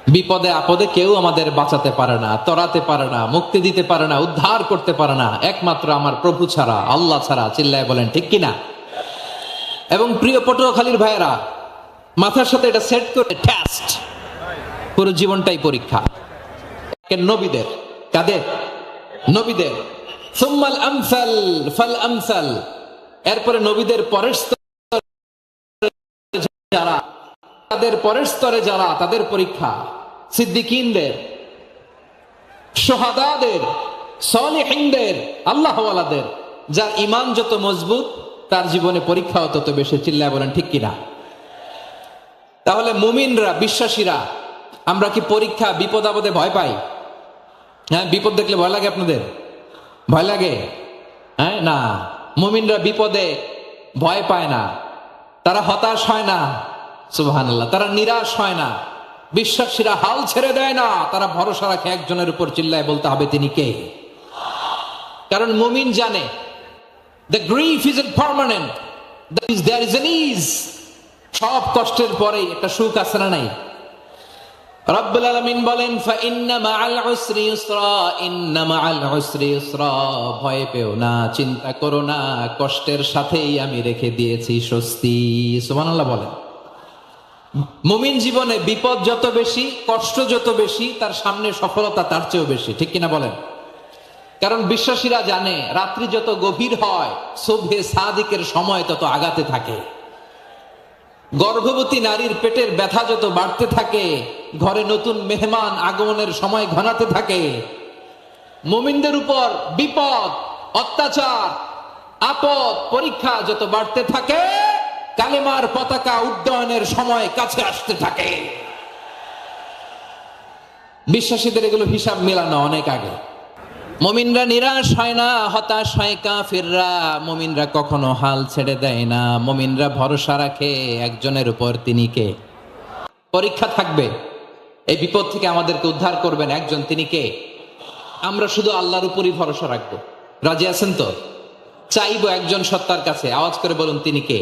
বিপদে আপদে কেউ আমাদের বাঁচাতে পারে না, তরাতে পারে না, মুক্তি দিতে পারে না, উদ্ধার করতে পারে না একমাত্র আমার প্রভু ছাড়া, আল্লাহ ছাড়া। চিল্লায় বলেন ঠিক কিনা? এবং প্রিয় পটুয়াখালীর ভাইয়েরা, মাথার সাথে এটা সেট করে, টেস্ট পুরো জীবনটাই পরীক্ষা। নবীদের, কাদের? নবীদের। সুম্মাল আমসাল ফাল আমসাল, এরপরে নবীদের পরের স্তরে যারা, তাদের পরের স্তরে যারা, তাদের পরীক্ষা। সিদ্দিকিনদের, শুহাদাদের, সালিহিনদের, আল্লাহওয়ালাদের। যার ঈমান যত মজবুত তার জীবনে পরীক্ষাও তত বেশি। চিল্লায় বলেন ঠিক কিনা? তাহলে মুমিনরা, বিশ্বাসীরা, আমরা কি পরীক্ষা বিপদ আপদে ভয় পাই? হ্যাঁ, বিপদ দেখলে ভয় লাগে আপনাদের? ভয় লাগে? হ্যাঁ, না, মুমিনরা বিপদে ভয় পায় না, তারা হতাশ হয় না। সুবহানাল্লাহ। তারা নিরাশ হয় না। বিশ্বাসীরা হাল ছেড়ে দেয় না, তারা ভরসা রাখে একজনের উপর। চিল্লায় বলতে হবে তিনি কে? কারণ মুমিন জানে the grief isn't permanent, there is an ease. সব কষ্টের পরে একটা সুখ আছে না নাই? রব্বুল আলামিন বলেন ফা ইন্না মাআল উসরি ইউসরা, ইন্না মাআল উসরি ইউসরা। ভয় পেও না, চিন্তা করো না, কষ্টের সাথেই আমি রেখে দিয়েছি স্বস্তি। সুবহানাল্লাহ বলেন। মুমিন জীবনে বিপদ যত বেশি, কষ্ট যত বেশি, তার সামনে সফলতা তার চেয়েও বেশি। ঠিক কিনা বলেন? কারণ বিশ্বাসীরা জানে রাত্রি যত গভীর হয়, সুবহে সাদিকের সময় তত আগাতে থাকে। গর্ভবতী নারীর পেটের ব্যথা যত বাড়তে থাকে, ঘরে নতুন মেহমান আগমনের সময় ঘনাতে থাকে। মুমিনদের উপর বিপদ, অত্যাচার, আপদ, পরীক্ষা যত বাড়তে থাকে, কালেমার পতাকা উড্ডয়নের সময় কাছে আসতে থাকে। বিশ্বাসীদের এগুলো হিসাব মেলানো অনেক আগে। মুমিনরা নিরাশ হয় না, হতাশ হয় কাফিররা। মুমিনরা কখনো হাল ছেড়ে দেয় না। মুমিনরা ভরসা রাখে একজনের উপর, তিনি কে? পরীক্ষা থাকবে, এই বিপদ থেকে আমাদেরকে উদ্ধার করবেন একজন, তিনি কে? আমরা শুধু আল্লাহর উপরই ভরসা রাখবো। রাজি আছেন তো? চাইবো একজন সত্তার কাছে। আওয়াজ করে বলুন তিনি কে?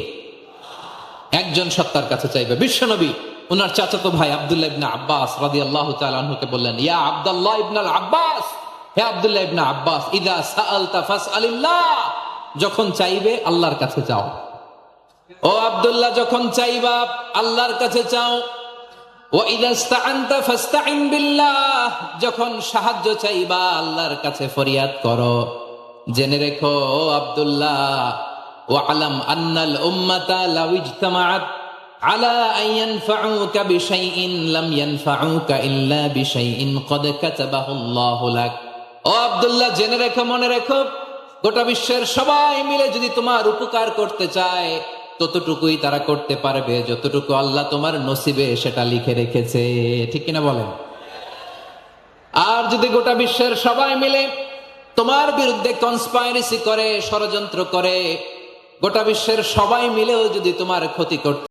একজন সত্তার কাছে চাইবে। বিশ্বনবী ওনার চাচাতো ভাই আব্দুল্লাহ ইবনে আব্বাস রাদিয়াল্লাহু তাআলা আনহুকে বললেন, ইয়া আব্দুল্লাহ ইবনুল আব্বাস, হে আব্দুল্লাহ ইবনে আব্বাস, ইযা সাআলতা ফাসআলিল্লাহ, যখন চাইবে আল্লাহর কাছে চাও। ও আব্দুল্লাহ, যখন চাইবা আল্লাহর কাছে চাও। ওয়া ইযা ইসতাআনতা ফাসতাইন বিল্লাহ, যখন সাহায্য চাইবা আল্লাহর কাছে ফরিয়াদ করো। জেনে রেখো ও আব্দুল্লাহ, ওয়া'লাম আন্নাল উম্মাতা লাউ ইজতামাআত আলা আন ইয়ানফাউকা বিশাইইন লাম ইয়ানফাউকা ইল্লা বিশাইইন ক্বাদ কাতাবাহু আল্লাহু লাক। ও আব্দুল্লাহ, জেনে রেখো, মনে রেখো, গোটা বিশ্বের সবাই মিলে যদি তোমার উপকার করতে চায়, ততটুকুই তারা করতে পারবে যতটুকু আল্লাহ তোমার নসিবে সেটা লিখে রেখেছে। ঠিক কিনা বলেন? আর যদি গোটা বিশ্বের সবাই মিলে তোমার বিরুদ্ধে কনস্পাইরেসি করে, ষড়যন্ত্র করে, গোটা বিশ্বের সবাই মিলেও যদি তোমার ক্ষতি করতে